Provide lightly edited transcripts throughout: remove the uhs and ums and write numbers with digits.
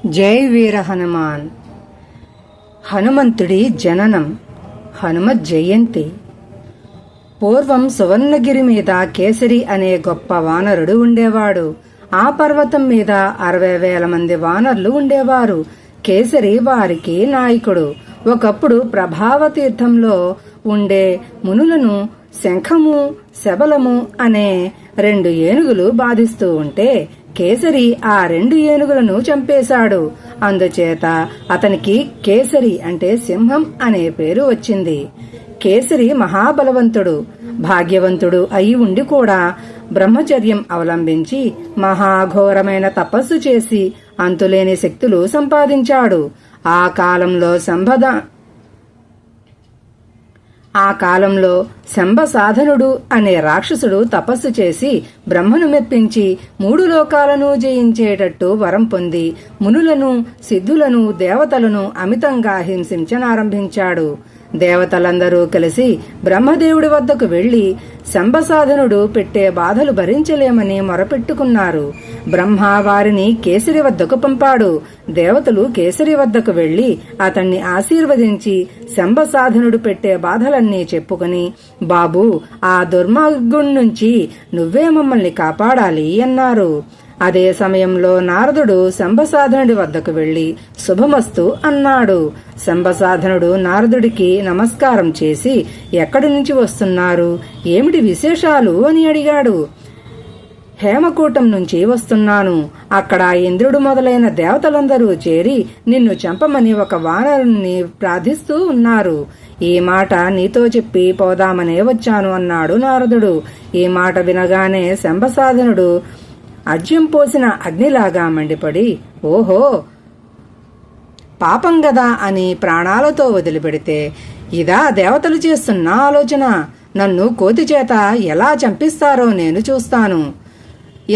జై వీర హనుమాన్. హనుమంతుడి జననం. హనుమత్ జయంతి. పూర్వం సువర్ణగిరి మీద కేసరి అనే గొప్ప వానరుడు ఉండేవాడు. ఆ పర్వతం మీద 60,000 మంది వానరులు ఉండేవారు. కేసరి వారికి నాయకుడు. ఒకప్పుడు ప్రభావ తీర్థంలో ఉండే మునులను శంఖము శబలము అనే 2 ఏనుగులు బాధిస్తూ ఉంటే కేసరి ఆ 2 ఏనుగులను చంపేశాడు. అందుచేత అతనికి కేసరి అంటే సింహం అనే పేరు వచ్చింది. కేసరి మహాబలవంతుడు, భాగ్యవంతుడు అయి ఉండి కూడా బ్రహ్మచర్యం అవలంబించి మహాఘోరమైన తపస్సు చేసి అంతులేని శక్తులు సంపాదించాడు. ఆ కాలంలో శంభసాధనుడు అనే రాక్షసుడు తపస్సు చేసి బ్రహ్మను మెప్పించి 3 లోకాలను జయించేటట్టు వరం పొంది మునులను, సిద్ధులను, దేవతలను అమితంగా హింసించనారంభించాడు. దేవతలందరూ కలిసి బ్రహ్మదేవుడి వద్దకు వెళ్లి శంభసాధనుడు పెట్టే బాధలు భరించలేమని మొరపెట్టుకున్నారు. బ్రహ్మ వారిని కేసరి వద్దకు పంపాడు. దేవతలు కేసరి వద్దకు వెళ్లి అతన్ని ఆశీర్వదించి శంభసాధనుడు పెట్టే బాధలన్నీ చెప్పుకుని, బాబూ, ఆ దుర్మార్గుడి నుంచి నువ్వే మమ్మల్ని కాపాడాలి అన్నారు. అదే సమయంలో నారదుడు శంభసాధనుడి వద్దకు వెళ్లి శుభమస్తు అన్నాడు. శంభసాధనుడు నారదుడికి నమస్కారం చేసి ఎక్కడి నుంచి వస్తున్నారు, ఏమిటి విశేషాలు అని అడిగాడు. హేమకూటం నుంచి వస్తున్నాను. అక్కడ ఇంద్రుడు మొదలైన దేవతలందరూ చేరి నిన్ను చంపమని ఒక వానరుణ్ణి ప్రార్థిస్తూ ఉన్నారు. ఈ మాట నీతో చెప్పి పోదామనే వచ్చాను అన్నాడు నారదుడు. ఈ మాట వినగానే శంభసాధనుడు అజ్యం పోసిన అగ్నిలాగా మండిపడి, ఓహో, పాపం గదా అని ప్రాణాలతో వదిలిపెడితే ఇదా దేవతలు చేస్తున్న ఆలోచన? నన్ను కోతి చేత ఎలా చంపిస్తారో నేను చూస్తాను.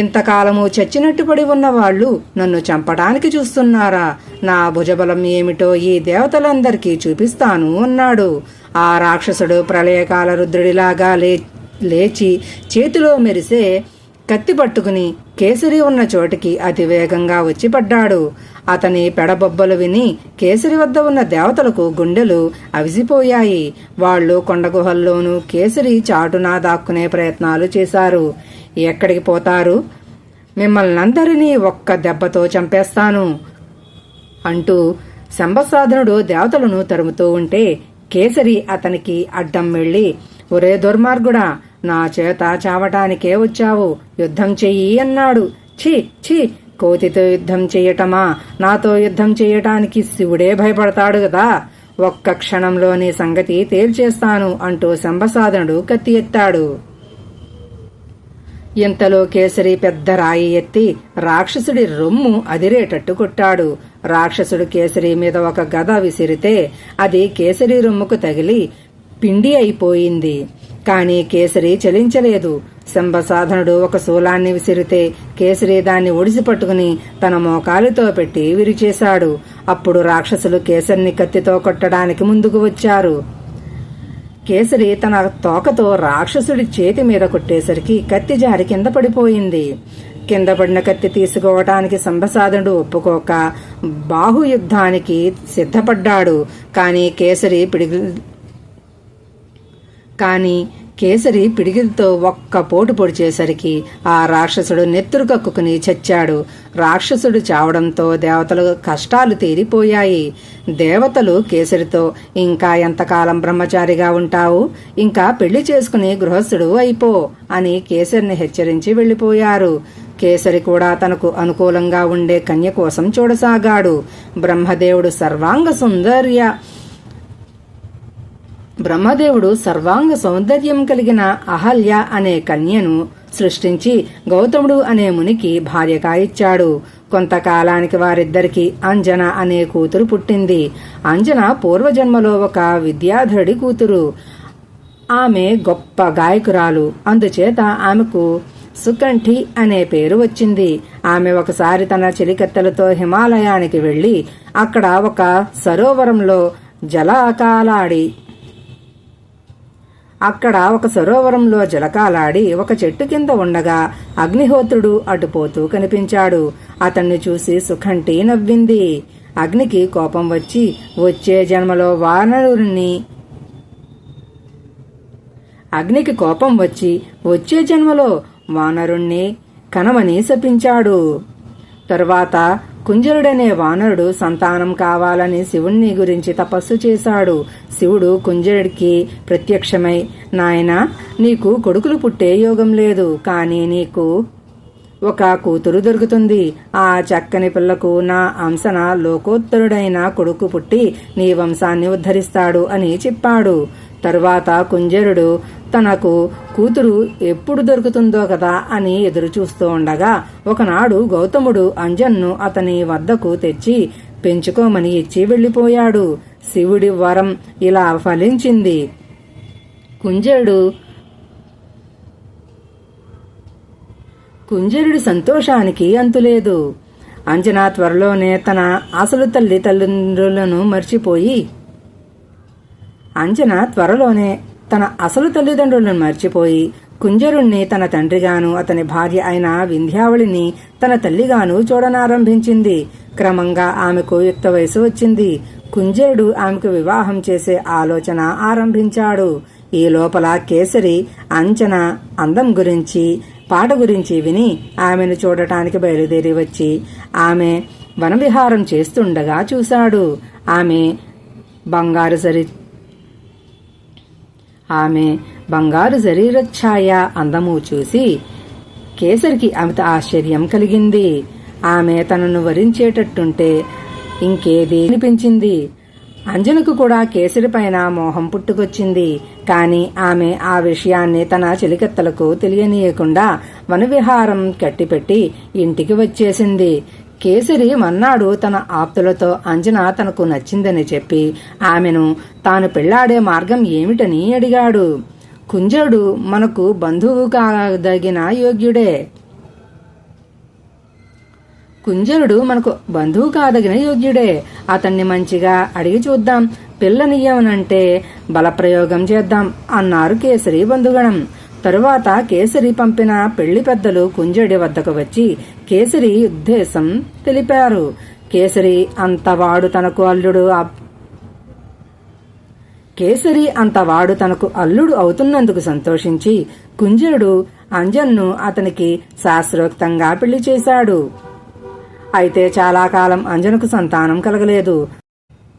ఇంతకాలము చచ్చినట్టు పడి ఉన్నవాళ్లు నన్ను చంపడానికి చూస్తున్నారా? నా భుజబలం ఏమిటో ఈ దేవతలందరికీ చూపిస్తాను అన్నాడు. ఆ రాక్షసుడు ప్రళయకాల రుద్రుడిలాగా లేచి చేతిలో మెరిసే కత్తి పట్టుకుని కేసరి ఉన్న చోటికి అతి వేగంగా వచ్చి పడ్డాడు. అతని పెడబొబ్బలు విని కేసరి వద్ద ఉన్న దేవతలకు గుండెలు అవిసిపోయాయి. వాళ్లు కొండగుహల్లోనూ కేసరి చాటునా దాక్కునే ప్రయత్నాలు చేశారు. ఎక్కడికి పోతారు? మిమ్మల్నందరినీ ఒక్క దెబ్బతో చంపేస్తాను అంటూ శంభసాధనుడు దేవతలను తరుముతూ ఉంటే కేసరి అతనికి అడ్డం వెళ్లి, ఒరే దుర్మార్గుడా, నా చేత చావటానికే వచ్చావు, యుద్ధం చెయ్యి అన్నాడు. ఛీ ఛీ, కోతితో యుద్ధం చెయ్యటమా? నాతో యుద్ధం చెయ్యటానికి శివుడే భయపడతాడు గదా. ఒక్క క్షణంలోని సంగతి తేల్చేస్తాను అంటూ శంభసాధనుడు కత్తి ఎత్తాడు. ఇంతలో కేసరి పెద్ద రాయి ఎత్తి రాక్షసుడి రొమ్ము అదిరేటట్టు కొట్టాడు. రాక్షసుడు కేసరి మీద ఒక గద విసిరితే అది కేసరి రొమ్ముకు తగిలి పిండి అయిపోయింది. కాని కేసరి చలించలేదు. శంభసాధనుడు ఒక శూలాన్ని విసిరితే కేసరి దాన్ని ఒడిసి పట్టుకుని తన మోకాలితో పెట్టి విరిచేశాడు. అప్పుడు రాక్షసులు కేసరిని కత్తితో కొట్టడానికి ముందుకు వచ్చారు. కేసరి తన తోకతో రాక్షసుడి చేతి మీద కొట్టేసరికి కత్తి జారి కింద పడిపోయింది. కింద పడిన కత్తి తీసుకోవటానికి శంభసాధనుడు ఒప్పుకోక బాహుయుద్ధానికి సిద్ధపడ్డాడు. కానీ కేసరి పిడికిలతో ఒక్క పోటు పొడిచేసరికి ఆ రాక్షసుడు నెత్తురు కక్కుకుని చచ్చాడు. రాక్షసుడు చావడంతో దేవతల కష్టాలు తీరిపోయాయి. దేవతలు కేసరితో, ఇంకా ఎంతకాలం బ్రహ్మచారిగా ఉంటావు? ఇంకా పెళ్లి చేసుకుని గృహస్థుడు అయిపో అని కేసరిని హెచ్చరించి వెళ్లిపోయారు. కేసరి కూడా తనకు అనుకూలంగా ఉండే కన్య కోసం చూడసాగాడు. బ్రహ్మదేవుడు సర్వాంగ సౌందర్యం కలిగిన అహల్య అనే కన్యను సృష్టించి గౌతముడు అనే మునికి భార్యగా ఇచ్చాడు. కొంతకాలానికి వారిద్దరికి అంజన అనే కూతురు పుట్టింది. అంజన పూర్వజన్మలో ఒక విద్యాధరుడి కూతురు. ఆమె గొప్ప గాయకురాలు. అందుచేత ఆమెకు సుకంఠి అనే పేరు వచ్చింది. ఆమె ఒకసారి తన చెలికత్తెలతో హిమాలయానికి వెళ్లి అక్కడ ఒక సరోవరంలో జలకాలాడి అక్కడ ఒక సరోవరంలో జలకాలాడి ఒక చెట్టు కింద ఉండగా అగ్నిహోత్రుడు అటుపోతూ కనిపించాడు. అతన్ని చూసి సుఖంటి నవ్వింది. అగ్నికి కోపం వచ్చి వచ్చే జన్మలో వానరుణ్ణి కనమని శపించాడు. తరువాత కుంజరుడనే వానరుడు సంతానం కావాలని శివుణ్ణి గురించి తపస్సు చేశాడు. శివుడు కుంజరుడికి ప్రత్యక్షమై, నాయనా, నీకు కొడుకులు పుట్టే యోగం లేదు, కానీ నీకు ఒక కూతురు దొరుకుతుంది. ఆ చక్కని పిల్లకు నా అంశన లోకోత్తరుడైన కొడుకు పుట్టి నీ వంశాన్ని ఉద్ధరిస్తాడు అని చెప్పాడు. తరువాత కుంజరుడు తనకు కూతురు ఎప్పుడు దొరుకుతుందో కదా అని ఎదురు చూస్తూ ఉండగా ఒకనాడు గౌతముడు అంజన్ను అతని వద్దకు తెచ్చి పెంచుకోమని ఇచ్చి వెళ్లిపోయాడు. శివుడి వరం ఇలా ఫలించింది. కుంజరుడి సంతోషానికి అంతులేదు. అంజన త్వరలోనే తన అసలు తల్లిదండ్రులను మర్చిపోయి కుంజరుణ్ణి తన తండ్రిగాను అతని భార్య అయిన వింధ్యావళిని తన తల్లిగాను చూడనారంభించింది. క్రమంగా ఆమెకు యుక్త వయసు వచ్చింది. కుంజరుడు ఆమెకు వివాహం చేసే ఆలోచన ఆరంభించాడు. ఈ లోపల కేసరి అంజన అందం గురించి పాట గురించి విని ఆమెను చూడటానికి బయలుదేరి వచ్చి ఆమె వనవిహారం చేస్తుండగా చూశాడు. ఆమె బంగారు శరీరఛాయ అందము చూసి కేసరికి అమిత ఆశ్చర్యం కలిగింది. ఆమె తనను వరించేటట్టుంటే ఇంకేది అనిపించింది. అంజనకు కూడా కేసరిపైన మోహం పుట్టుకొచ్చింది. కాని ఆమె ఆ విషయాన్ని తన చెలికత్తలకు తెలియనీయకుండా వనవిహారం కట్టిపెట్టి ఇంటికి వచ్చేసింది. కేసరి మన్నాడు తన ఆప్తులతో అంజన తనకు నచ్చిందని చెప్పి ఆమెను తాను పెళ్లాడే మార్గం ఏమిటని అడిగాడు. కుంజరుడు మనకు బంధువు కాదగిన యోగ్యుడే. అతన్ని మంచిగా అడిగి చూద్దాం, పిల్లనియ్యమనంటే బలప్రయోగం చేద్దాం అన్నారు కేసరి బంధుగణం. తరువాత కేసరి పంపిన పెళ్లి పెద్దలు కుంజరుడి వద్దకు వచ్చి కేసరి ఉద్దేశం తెలిపారు. కేసరి అంతవాడు తనకు అల్లుడు అవుతున్నందుకు సంతోషించి కుంజరుడు అంజన్ను అతనికి శాస్త్రోక్తంగా పెళ్లి చేశాడు. అయితే చాలా కాలం అంజనకు సంతానం కలగలేదు.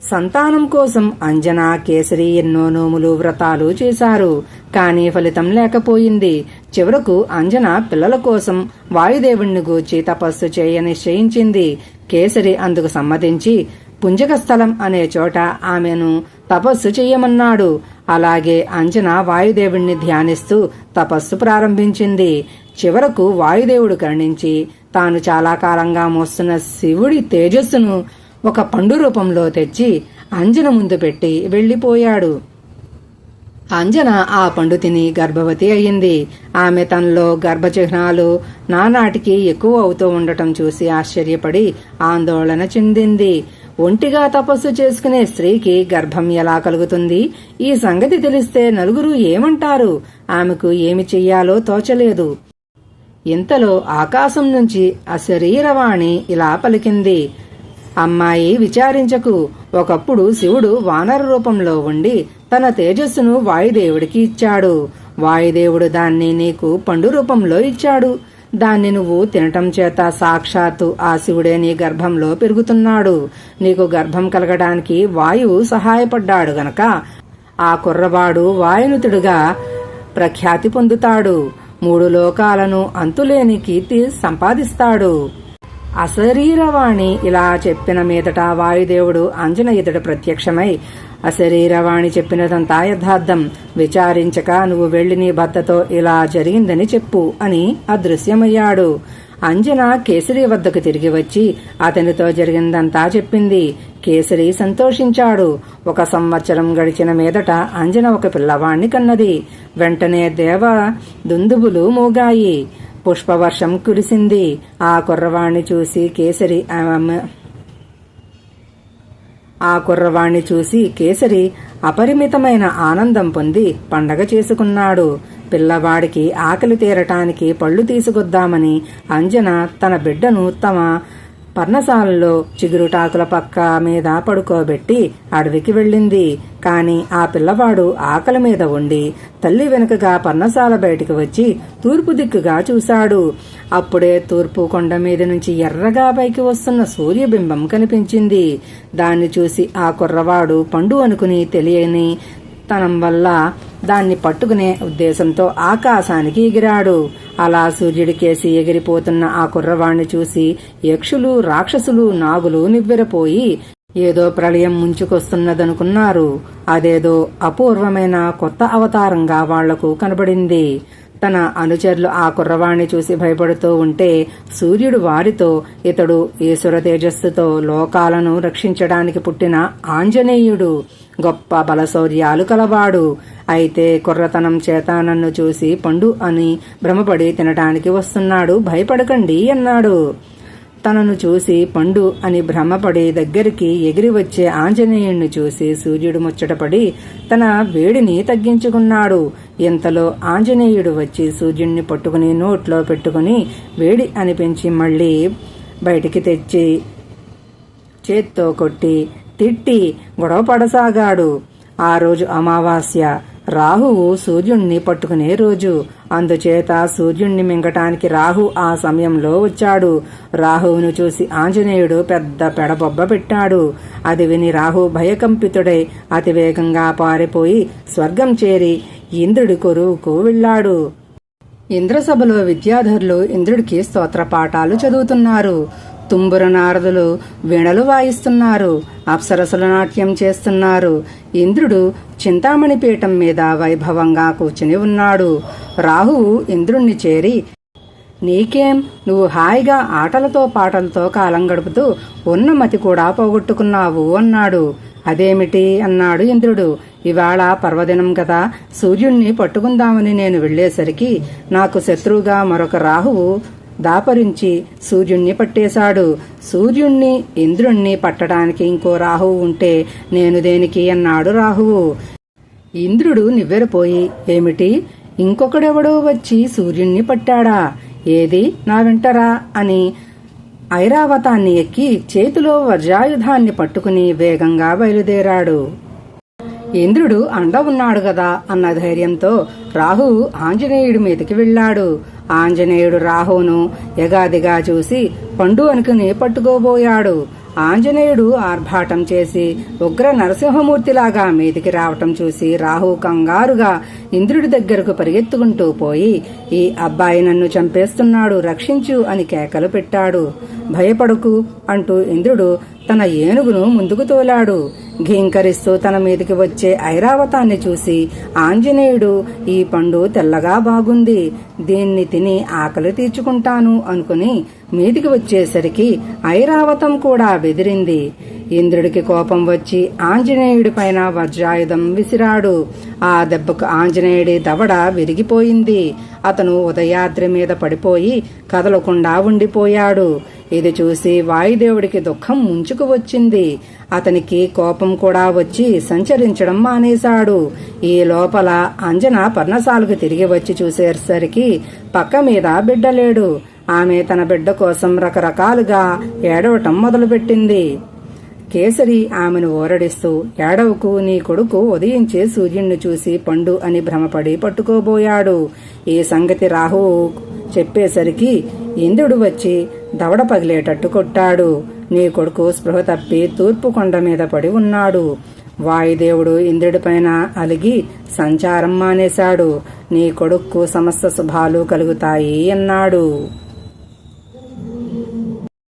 సంతానం కోసం అంజన, కేసరి ఎన్నో నోములు, వ్రతాలు చేశారు. కానీ ఫలితం లేకపోయింది. చివరకు అంజన పిల్లల కోసం వాయుదేవుణ్ణి గూర్చి తపస్సు చేయ నిశ్చయించింది. కేసరి అందుకు సమ్మతించి పుంజక స్థలం అనే చోట ఆమెను తపస్సు చెయ్యమన్నాడు. అలాగే అంజన వాయుదేవుణ్ణి ధ్యానిస్తూ తపస్సు ప్రారంభించింది. చివరకు వాయుదేవుడు కరుణించి తాను చాలా కాలంగా మోస్తున్న శివుడి తేజస్సును ఒక పండు రూపంలో తెచ్చి అంజన ముందు పెట్టి వెళ్లిపోయాడు. అంజన ఆ పండు తిని గర్భవతి అయ్యింది. ఆమె తనలో గర్భచిహ్నాలు నానాటికి ఎక్కువ అవుతూ ఉండటం చూసి ఆశ్చర్యపడి ఆందోళన చెందింది. ఒంటిగా తపస్సు చేసుకునే స్త్రీకి గర్భం ఎలా కలుగుతుంది? ఈ సంగతి తెలిస్తే నలుగురు ఏమంటారు? ఆమెకు ఏమి చెయ్యాలో తోచలేదు. ఇంతలో ఆకాశం నుంచి అశరీరవాణి ఇలా పలికింది, అమ్మాయి, విచారించకు. ఒకప్పుడు శివుడు వానర రూపంలో ఉండి తన తేజస్సును వాయుదేవుడికి ఇచ్చాడు. వాయుదేవుడు దాన్ని నీకు పండు రూపంలో ఇచ్చాడు. దాన్ని నువ్వు తినటం చేత సాక్షాత్తు ఆ శివుడే నీ గర్భంలో పెరుగుతున్నాడు. నీకు గర్భం కలగడానికి వాయువు సహాయపడ్డాడు గనక ఆ కుర్రవాడు వాయునుతుడుగా ప్రఖ్యాతి పొందుతాడు. 3 లోకాలను అంతులేని కీర్తి సంపాదిస్తాడు. అశరీరవాణి ఇలా చెప్పిన మీదట వాయుదేవుడు అంజన ఎదుట ప్రత్యక్షమై, అశరీరవాణి చెప్పినదంతా యథార్థం. విచారించక నువ్వు వెళ్లి నీ భర్తతో ఇలా జరిగిందని చెప్పు అని అదృశ్యమయ్యాడు. అంజన కేసరి వద్దకు తిరిగి వచ్చి అతనితో జరిగిందంతా చెప్పింది. కేసరి సంతోషించాడు. 1 సంవత్సరం గడిచిన మీదట అంజన ఒక పిల్లవాణ్ణి కన్నది. వెంటనే దేవ దుందుబులు మోగాయి. పుష్పవర్షం కురిసింది. ఆ కుర్రవాణ్ణి చూసి కేసరి ఆ కుర్రవాణ్ణి చూసి కేసరి అపరిమితమైన ఆనందం పొంది పండగ చేసుకున్నాడు. పిల్లవాడికి ఆకలి తీరటానికి పళ్ళు తీసుకొద్దామని అంజన తన బిడ్డను తమ పర్ణశాలలో చిగురుటాకుల పక్క మీద పడుకోబెట్టి అడవికి వెళ్ళింది. కాని ఆ పిల్లవాడు ఆకలి మీద ఉండి తల్లి వెనుకగా పర్ణశాల బయటికి వచ్చి తూర్పు దిక్కుగా చూశాడు. అప్పుడే తూర్పు కొండ మీద నుంచి ఎర్రగా పైకి వస్తున్న సూర్యబింబం కనిపించింది. దాన్ని చూసి ఆ కుర్రవాడు పండు అనుకుని తెలియని తనం వల్ల దాన్ని పట్టుకునే ఉద్దేశంతో ఆకాశానికి ఎగిరాడు. అలా సూర్యుడికేసి ఎగిరిపోతున్న ఆ కుర్రవాణ్ణి చూసి యక్షులు, రాక్షసులు, నాగులు నివ్వెరపోయి ఏదో ప్రళయం ముంచుకొస్తున్నదనుకున్నారు. అదేదో అపూర్వమైన కొత్త అవతారంగా వాళ్లకు కనబడింది. తన అనుచరులు ఆ కుర్రవాణ్ణి చూసి భయపడుతూ ఉంటే సూర్యుడు వారితో, ఇతడు ఈశ్వర తేజస్సుతో లోకాలను రక్షించడానికి పుట్టిన ఆంజనేయుడు, గొప్ప బలశౌర్యాలు కలవాడు. అయితే కుర్రతనం చేత నన్ను చూసి పండు అని భ్రమపడి తినటానికి వస్తున్నాడు, భయపడకండి అన్నాడు. తనను చూసి పండు అని భ్రమపడి దగ్గరికి ఎగిరి వచ్చే ఆంజనేయుణ్ణి చూసి సూర్యుడు ముచ్చటపడి తన వేడిని తగ్గించుకున్నాడు. ఇంతలో ఆంజనేయుడు వచ్చి సూర్యుడిని పట్టుకుని నోట్లో పెట్టుకుని వేడి అనిపించి మళ్లీ బయటికి తెచ్చి చేత్తో కొట్టి తిట్టి గొడవ పడసాగాడు. ఆ రోజు అమావాస్య, రాహువు సూర్యుణ్ణి పట్టుకునే రోజు. అందుచేత సూర్యుణ్ణి మింగటానికి రాహు ఆ సమయంలో వచ్చాడు. రాహువును చూసి ఆంజనేయుడు పెద్ద పెడబొబ్బ పెట్టాడు. అది విని రాహు భయకంపితుడై అతివేగంగా పారిపోయి స్వర్గం చేరి ఇంద్రుడి కొరువుకు వెళ్లాడు. ఇంద్రసభలో విద్యాధరులు ఇంద్రుడికి స్తోత్ర పాఠాలు చదువుతున్నారు. తుంబుర నారదులు వీణలు వాయిస్తున్నారు. అప్సరసులు నాట్యం చేస్తున్నారు. ఇంద్రుడు చింతామణి పీఠం మీద వైభవంగా కూర్చుని ఉన్నాడు. రాహువు ఇంద్రుణ్ణి చేరి, నీకేం, నువ్వు హాయిగా ఆటలతో పాటలతో కాలం గడుపుతూ ఉన్న మతి కూడా పోగొట్టుకున్నావు అన్నాడు. అదేమిటి అన్నాడు ఇంద్రుడు. ఇవాళ పర్వదినం కదా, సూర్యుణ్ణి పట్టుకుందామని నేను వెళ్లేసరికి నాకు శత్రువుగా మరొక రాహువు దాపరించి సూర్యుణ్ణి పట్టేశాడు. సూర్యుణ్ణి, ఇంద్రుణ్ణి పట్టడానికి ఇంకో రాహువు ఉంటే నేను దేనికి అన్నాడు రాహువు. ఇంద్రుడు నివ్వెరపోయి, ఏమిటి, ఇంకొకడెవడో వచ్చి సూర్యుణ్ణి పట్టాడా? ఏది, నా వెంటరా అని ఐరావతాన్ని ఎక్కి చేతిలో వజ్రాయుధాన్ని పట్టుకుని వేగంగా బయలుదేరాడు. ఇంద్రుడు అండ ఉన్నాడు గదా అన్న ధైర్యంతో రాహువు ఆంజనేయుడి మీదకి వెళ్లాడు. ఆంజనేయుడు రాహువును ఎగాదిగా చూసి పండు అనుకుని పట్టుకోబోయాడు. ఆంజనేయుడు ఆర్భాటం చేసి ఉగ్ర నరసింహమూర్తిలాగా మీదికి రావటం చూసి రాహు కంగారుగా ఇంద్రుడి దగ్గరకు పరిగెత్తుకుంటూ పోయి, ఈ అబ్బాయి నన్ను చంపేస్తున్నాడు, రక్షించు అని కేకలు పెట్టాడు. భయపడకు అంటూ ఇంద్రుడు తన ఏనుగును ముందుకు తోలాడు. ఘీంకరిస్తూ తన మీదికి వచ్చే ఐరావతాన్ని చూసి ఆంజనేయుడు, ఈ పండు తెల్లగా బాగుంది, దీన్ని తిని ఆకలి తీర్చుకుంటాను అనుకుని మీదికి వచ్చేసరికి ఐరావతం కూడా బెదిరింది. ఇంద్రుడికి కోపం వచ్చి ఆంజనేయుడి పైన వజ్రాయుధం విసిరాడు. ఆ దెబ్బకు ఆంజనేయుడి దవడ విరిగిపోయింది. అతను ఉదయాద్రి మీద పడిపోయి కదలకుండా ఉండిపోయాడు. ఇది చూసి వాయుదేవుడికి దుఃఖం ముంచుకు వచ్చింది. అతనికి కోపం కూడా వచ్చి సంచరించడం మానేశాడు. ఈ లోపల అంజన పర్ణశాలకు తిరిగి వచ్చి చూసేసరికి పక్క మీద బిడ్డలేడు. ఆమె తన బిడ్డ కోసం రకరకాలుగా ఏడవటం మొదలుపెట్టింది. కేసరి ఆమెను ఓరడిస్తూ, ఏడవకు, నీ కొడుకు ఉదయించే సూర్యుణ్ణి చూసి పండు అని భ్రమపడి పట్టుకోబోయాడు. ఈ సంగతి రాహువు చెప్పేసరికి ఇంద్రుడు వచ్చి దవడ పగిలేటట్టు కొట్టాడు. నీ కొడుకు స్పృహ తప్పి తూర్పు కొండ మీద పడి ఉన్నాడు. వాయుదేవుడు ఇంద్రుడిపైన అలిగి సంచారం మానేశాడు. నీ కొడుక్కు సమస్త శుభాలు కలుగుతాయి అన్నాడు.